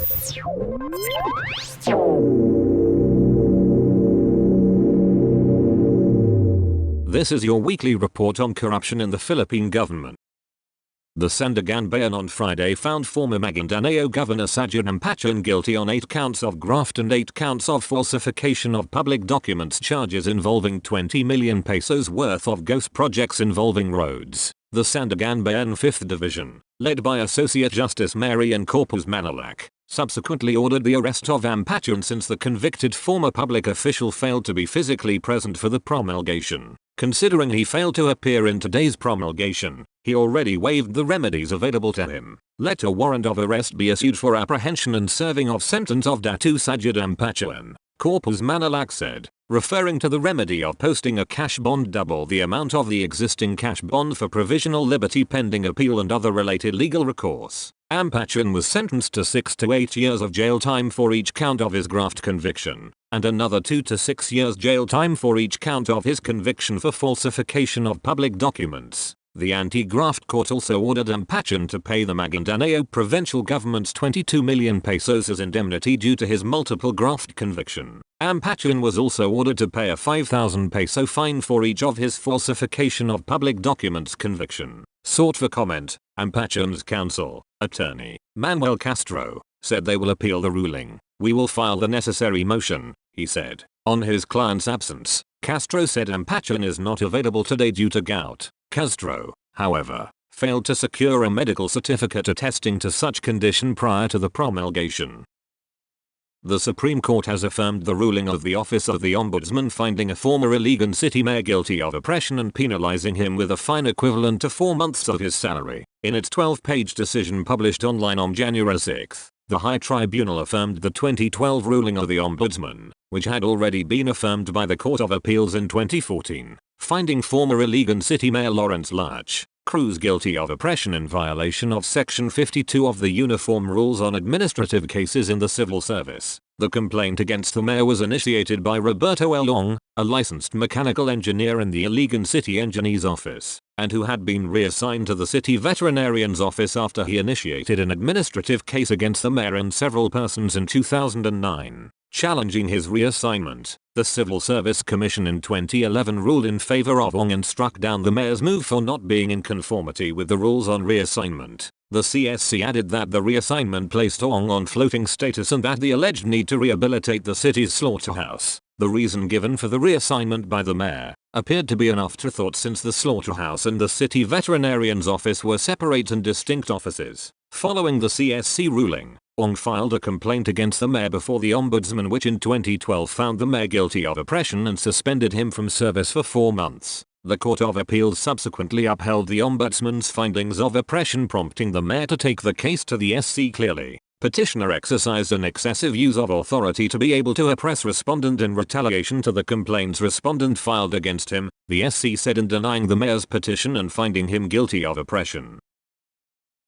This is your weekly report on corruption in the Philippine government. The Sandigan on Friday found former Maguindanao Governor Sajid Ampatuan guilty on 8 counts of graft and 8 counts of falsification of public documents, charges involving 20 million pesos worth of ghost projects involving roads. The Sandigan 5th Division, led by Associate Justice Marian Corpus Manalac, subsequently ordered the arrest of Ampatuan since the convicted former public official failed to be physically present for the promulgation. Considering he failed to appear in today's promulgation, he already waived the remedies available to him. Let a warrant of arrest be issued for apprehension and serving of sentence of Datu Sajid Ampatuan, Corpus Manalac said, referring to the remedy of posting a cash bond double the amount of the existing cash bond for provisional liberty pending appeal and other related legal recourse. Ampatuan was sentenced to 6 to 8 years of jail time for each count of his graft conviction, and another 2 to 6 years jail time for each count of his conviction for falsification of public documents. The anti-graft court also ordered Ampatuan to pay the Maguindanao provincial government's 22 million pesos as indemnity due to his multiple graft conviction. Ampatuan was also ordered to pay a 5,000 peso fine for each of his falsification of public documents conviction. Sought for comment, Ampatuan's counsel, attorney, Manuel Castro, said they will appeal the ruling. We will file the necessary motion, he said. On his client's absence, Castro said Ampatuan is not available today due to gout. Castro, however, failed to secure a medical certificate attesting to such condition prior to the promulgation. The Supreme Court has affirmed the ruling of the Office of the Ombudsman finding a former Iligan City mayor guilty of oppression and penalizing him with a fine equivalent to 4 months of his salary. In its 12-page decision published online on January 6, the High Tribunal affirmed the 2012 ruling of the Ombudsman, which had already been affirmed by the Court of Appeals in 2014, finding former Iligan City Mayor Lawrence Lach Cruz guilty of oppression in violation of Section 52 of the Uniform Rules on Administrative Cases in the Civil Service. The complaint against the mayor was initiated by Roberto L. Long, a licensed mechanical engineer in the Iligan City Engineer's Office, and who had been reassigned to the City Veterinarian's Office after he initiated an administrative case against the mayor and several persons in 2009. Challenging his reassignment, the Civil Service Commission in 2011 ruled in favor of Ong and struck down the mayor's move for not being in conformity with the rules on reassignment. The CSC added that the reassignment placed Ong on floating status and that the alleged need to rehabilitate the city's slaughterhouse, the reason given for the reassignment by the mayor, appeared to be an afterthought since the slaughterhouse and the City Veterinarian's Office were separate and distinct offices. Following the CSC ruling, Ong filed a complaint against the mayor before the Ombudsman, which in 2012 found the mayor guilty of oppression and suspended him from service for 4 months. The Court of Appeals subsequently upheld the Ombudsman's findings of oppression, prompting the mayor to take the case to the SC clearly. Petitioner exercised an excessive use of authority to be able to oppress respondent in retaliation to the complaints respondent filed against him, the SC said in denying the mayor's petition and finding him guilty of oppression.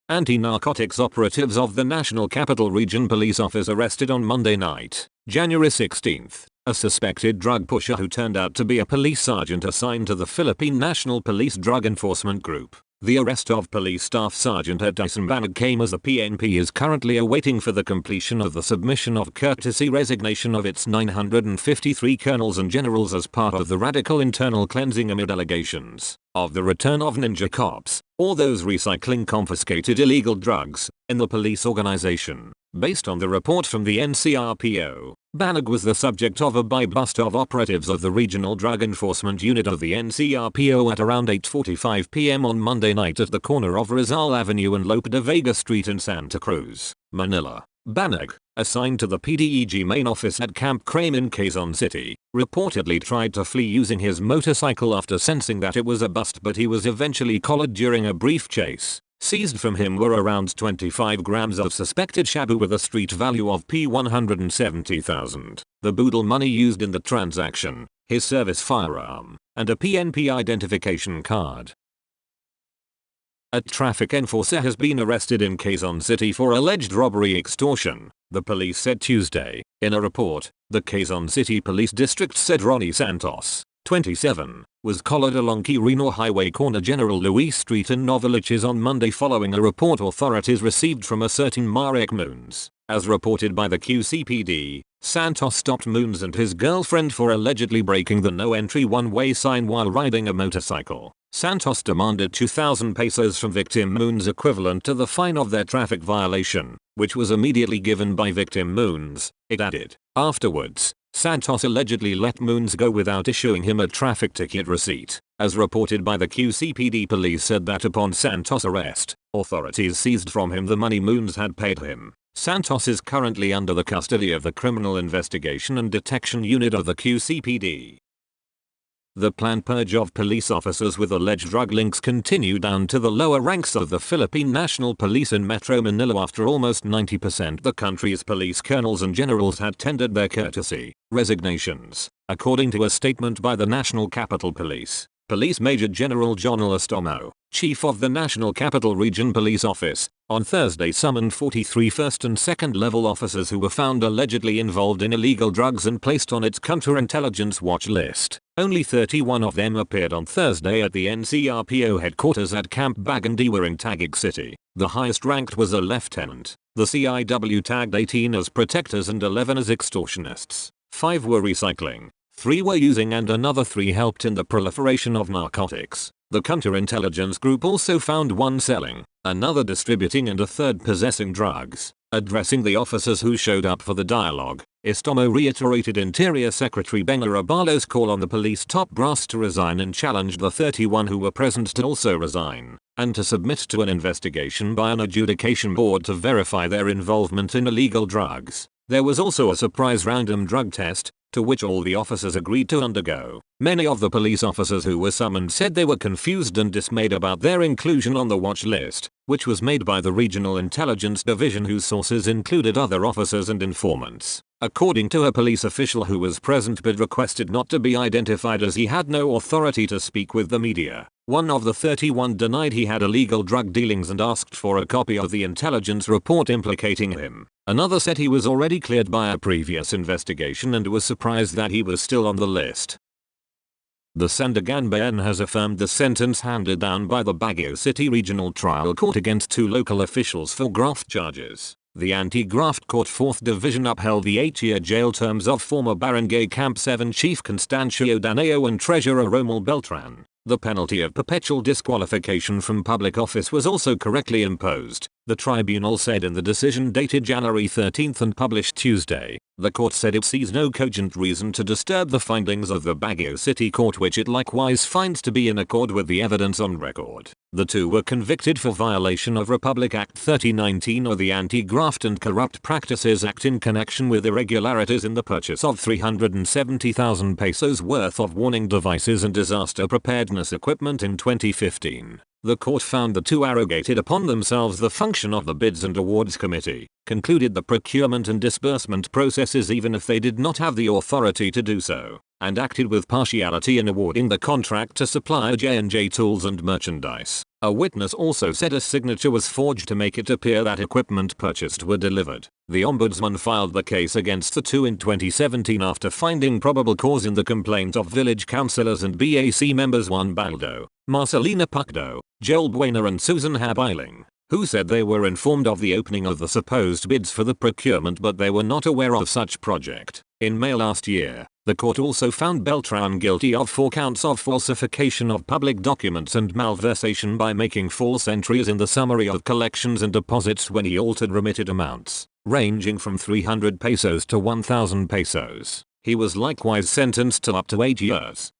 Anti-narcotics operatives of the National Capital Region Police Office arrested on Monday night, January 16, a suspected drug pusher who turned out to be a police sergeant assigned to the Philippine National Police Drug Enforcement Group. The arrest of Police Staff Sergeant Edison Banag came as the PNP is currently awaiting for the completion of the submission of courtesy resignation of its 953 colonels and generals as part of the radical internal cleansing amid allegations of the return of ninja cops, or those recycling confiscated illegal drugs, in the police organization. Based on the report from the NCRPO, Banag was the subject of a buy-bust of operatives of the Regional Drug Enforcement Unit of the NCRPO at around 8:45 p.m. on Monday night at the corner of Rizal Avenue and Lope de Vega Street in Santa Cruz, Manila. Banag, assigned to the PDEG main office at Camp Crame in Quezon City, reportedly tried to flee using his motorcycle after sensing that it was a bust, but he was eventually collared during a brief chase. Seized from him were around 25 grams of suspected shabu with a street value of P170,000, the boodle money used in the transaction, his service firearm, and a PNP identification card. A traffic enforcer has been arrested in Quezon City for alleged robbery extortion, the police said Tuesday. In a report, the Quezon City Police District said Ronnie Santos, 27, was collared along Quirino Highway corner General Luis Street in Novaliches on Monday following a report authorities received from a certain Marek Moons, As reported by the QCPD, Santos stopped Moons and his girlfriend for allegedly breaking the no-entry one-way sign while riding a motorcycle. Santos demanded 2,000 pesos from victim Moons, equivalent to the fine of their traffic violation, which was immediately given by victim Moons, it added. Afterwards, Santos allegedly let Moons go without issuing him a traffic ticket receipt. As reported by the QCPD, police said that upon Santos' arrest, authorities seized from him the money Moons had paid him. Santos is currently under the custody of the Criminal Investigation and Detection Unit of the QCPD. The planned purge of police officers with alleged drug links continue down to the lower ranks of the Philippine National Police in Metro Manila after almost 90% the country's police colonels and generals had tendered their courtesy resignations, according to a statement by the National Capital Police. Police Major General John Alastomo, chief of the National Capital Region Police Office, on Thursday summoned 43 first and second level officers who were found allegedly involved in illegal drugs and placed on its counterintelligence watch list. Only 31 of them appeared on Thursday at the NCRPO headquarters at Camp Bagandiwa in Taguig City. The highest ranked was a lieutenant. The CIW tagged 18 as protectors and 11 as extortionists. 5 were recycling, 3 were using, and another 3 helped in the proliferation of narcotics. The counterintelligence group also found 1 selling, another distributing, and a 3rd possessing drugs. Addressing the officers who showed up for the dialogue, Istomo reiterated Interior Secretary Benga Abalo's call on the police top brass to resign and challenged the 31 who were present to also resign, and to submit to an investigation by an adjudication board to verify their involvement in illegal drugs. There was also a surprise random drug test, to which all the officers agreed to undergo. Many of the police officers who were summoned said they were confused and dismayed about their inclusion on the watch list, which was made by the Regional Intelligence Division, whose sources included other officers and informants. According to a police official who was present but requested not to be identified as he had no authority to speak with the media, one of the 31 denied he had illegal drug dealings and asked for a copy of the intelligence report implicating him. Another said he was already cleared by a previous investigation and was surprised that he was still on the list. The Sandiganbayan has affirmed the sentence handed down by the Baguio City Regional Trial Court against 2 local officials for graft charges. The Anti-Graft Court 4th Division upheld the 8-year jail terms of former Barangay Camp 7 Chief Constancio Daneo and Treasurer Romel Beltran. The penalty of perpetual disqualification from public office was also correctly imposed, the tribunal said in the decision dated January 13 and published Tuesday. The court said it sees no cogent reason to disturb the findings of the Baguio City Court, which it likewise finds to be in accord with the evidence on record. The 2 were convicted for violation of Republic Act 3019 or the Anti-Graft and Corrupt Practices Act in connection with irregularities in the purchase of 370,000 pesos worth of warning devices and disaster preparedness equipment in 2015. The court found the 2 arrogated upon themselves the function of the Bids and Awards Committee, concluded the procurement and disbursement processes even if they did not have the authority to do so, and acted with partiality in awarding the contract to supplier J&J Tools and Merchandise. A witness also said a signature was forged to make it appear that equipment purchased were delivered. The Ombudsman filed the case against the 2 in 2017 after finding probable cause in the complaint of village councillors and BAC members Juan Baldo, Marcelina Pacdo, Joel Buena and Susan Habiling, who said they were informed of the opening of the supposed bids for the procurement but they were not aware of such project. In May last year, the court also found Beltran guilty of 4 counts of falsification of public documents and malversation by making false entries in the summary of collections and deposits when he altered remitted amounts, ranging from 300 pesos to 1,000 pesos. He was likewise sentenced to up to 8 years.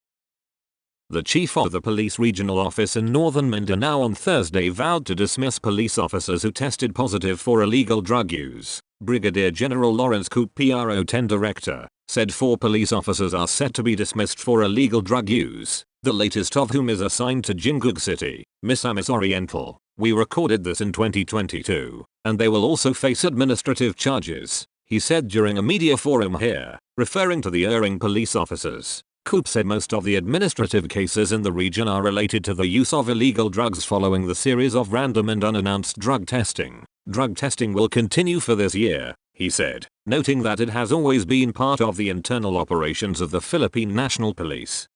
The chief of the police regional office in northern Mindanao on Thursday vowed to dismiss police officers who tested positive for illegal drug use. Brigadier General Lawrence Coop, PRO 10 Director, said 4 police officers are set to be dismissed for illegal drug use, the latest of whom is assigned to Jinggoog City, Misamis Oriental. We recorded this in 2022, and they will also face administrative charges, he said during a media forum here, referring to the erring police officers. Coop said most of the administrative cases in the region are related to the use of illegal drugs following the series of random and unannounced drug testing. Drug testing will continue for this year, he said, noting that it has always been part of the internal operations of the Philippine National Police.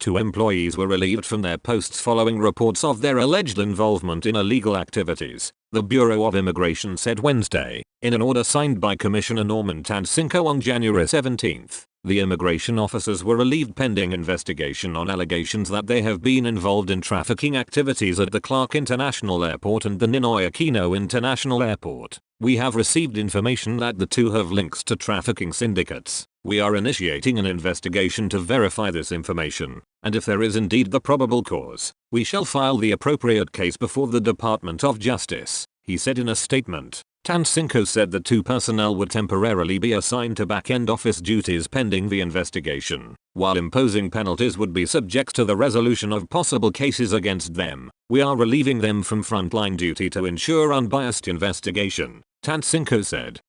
2 employees were relieved from their posts following reports of their alleged involvement in illegal activities, the Bureau of Immigration said Wednesday, In an order signed by Commissioner Norman Tansinko on January 17, the immigration officers were relieved pending investigation on allegations that they have been involved in trafficking activities at the Clark International Airport and the Ninoy Aquino International Airport. We have received information that the two have links to trafficking syndicates. We are initiating an investigation to verify this information, and if there is indeed the probable cause, we shall file the appropriate case before the Department of Justice, he said in a statement. Tansinko said the two personnel would temporarily be assigned to back-end office duties pending the investigation, while imposing penalties would be subject to the resolution of possible cases against them. We are relieving them from frontline duty to ensure unbiased investigation, Tansinko said.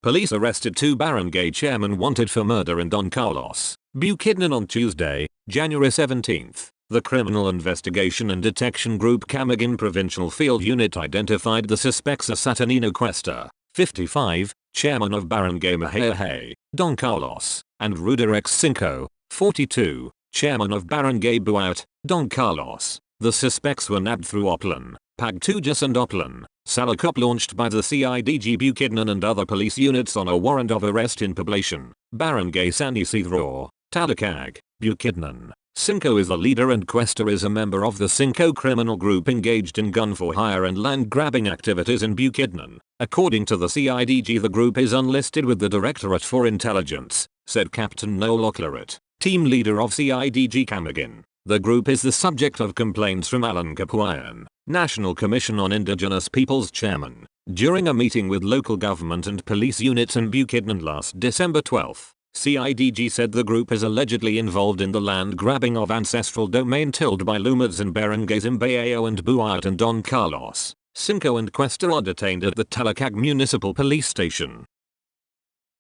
Police arrested two barangay chairmen wanted for murder in Don Carlos, Bukidnon on Tuesday, January 17. The Criminal Investigation and Detection Group Camiguin Provincial Field Unit identified the suspects as Saturnino Cuesta, 55, chairman of Barangay Mahayahay, Don Carlos, and Ruderex Cinco, 42, chairman of Barangay Buayat, Don Carlos. The suspects were nabbed through Oplan, Pagtujas and Oplan, Salakop launched by the CIDG Bukidnon and other police units on a warrant of arrest in Poblacion, Barangay San Isidro, Talakag, Bukidnon. Cinco is the leader and Cuesta is a member of the Cinco criminal group engaged in gun for hire and land grabbing activities in Bukidnon. According to the CIDG, the group is unlisted with the Directorate for Intelligence, said Captain Noel Oclaret, team leader of CIDG Camiguin. The group is the subject of complaints from Alan Capuayan, National Commission on Indigenous Peoples chairman, during a meeting with local government and police units in Bukidnon last December 12. CIDG said the group is allegedly involved in the land grabbing of ancestral domain tilled by Lumads in barangays Imbayao and Buayat and Don Carlos. Cinco and Cuesta are detained at the Talakag Municipal Police Station.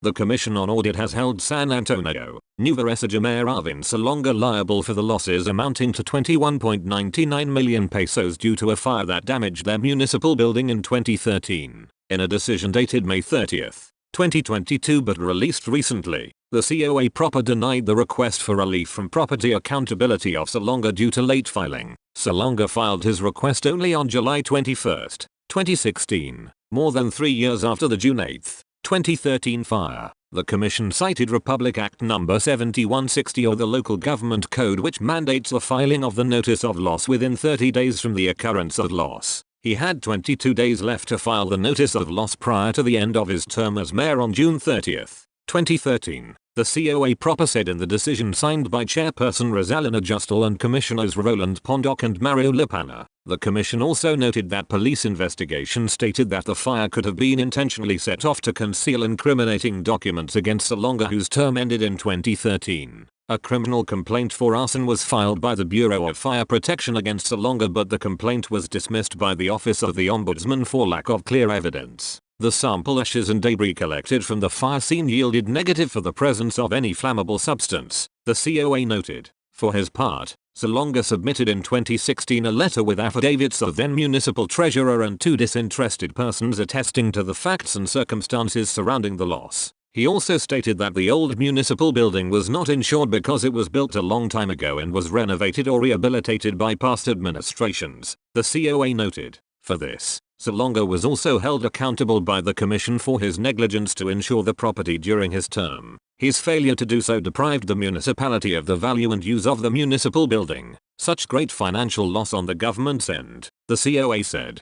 The Commission on Audit has held San Antonio, Nueva Ecija Mayor Arvin Salonga liable for the losses amounting to 21.99 million pesos due to a fire that damaged their municipal building in 2013. In a decision dated May 30, 2022 but released recently, the COA proper denied the request for relief from property accountability of Salonga due to late filing. Salonga filed his request only on July 21, 2016, more than 3 years after the June 8, 2013 fire. The Commission cited Republic Act No. 7160 or the Local Government Code, which mandates the filing of the notice of loss within 30 days from the occurrence of loss. He had 22 days left to file the notice of loss prior to the end of his term as mayor on June 30, 2013, the COA proper said in the decision signed by Chairperson Rosalina Justal and Commissioners Roland Pondoc and Mario Lipana. The Commission also noted that police investigation stated that the fire could have been intentionally set off to conceal incriminating documents against Salonga, whose term ended in 2013. A criminal complaint for arson was filed by the Bureau of Fire Protection against Salonga, but the complaint was dismissed by the Office of the Ombudsman for lack of clear evidence. The sample ashes and debris collected from the fire scene yielded negative for the presence of any flammable substance, the COA noted. For his part, Salonga submitted in 2016 a letter with affidavits of then municipal treasurer and 2 disinterested persons attesting to the facts and circumstances surrounding the loss. He also stated that the old municipal building was not insured because it was built a long time ago and was renovated or rehabilitated by past administrations, the COA noted. For this, Salonga was also held accountable by the Commission for his negligence to insure the property during his term. His failure to do so deprived the municipality of the value and use of the municipal building. Such great financial loss on the government's end, the COA said.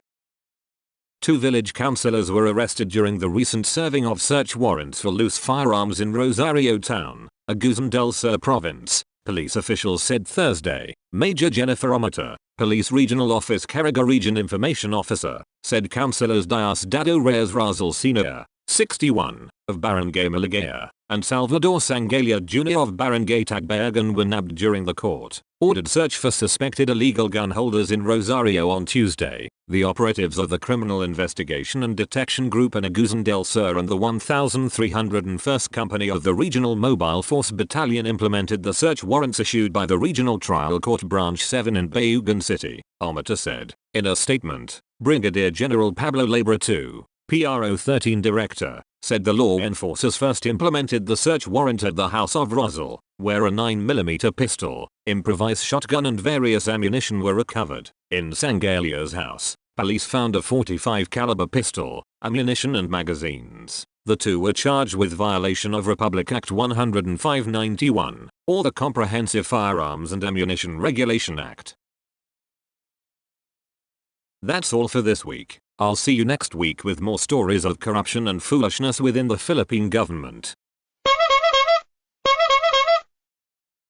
2 village councillors were arrested during the recent serving of search warrants for loose firearms in Rosario Town, Agusan del Sur province, police officials said Thursday. Major Jennifer Omata, Police Regional Office Caraga Region Information Officer, said Councillors Diosdado Reyes Razal Sr., 61, of Barangay Maligaya, and Salvador Sangalia Jr. of Barangay Tagbayagan were nabbed during the court-ordered search for suspected illegal gun holders in Rosario on Tuesday. The operatives of the Criminal Investigation and Detection Group in Agusan del Sur and the 1301st Company of the Regional Mobile Force Battalion implemented the search warrants issued by the Regional Trial Court Branch 7 in Bayugan City, Omata said. In a statement, Brigadier General Pablo Labra II, PRO 13 Director, said the law enforcers first implemented the search warrant at the house of Rosal, where a 9mm pistol, improvised shotgun and various ammunition were recovered. In Sangalia's house, Police found a .45 caliber pistol, ammunition and magazines. The two were charged with violation of Republic Act 105/91, or the Comprehensive Firearms and Ammunition Regulation Act. That's all for this week. I'll see you next week with more stories of corruption and foolishness within the Philippine government.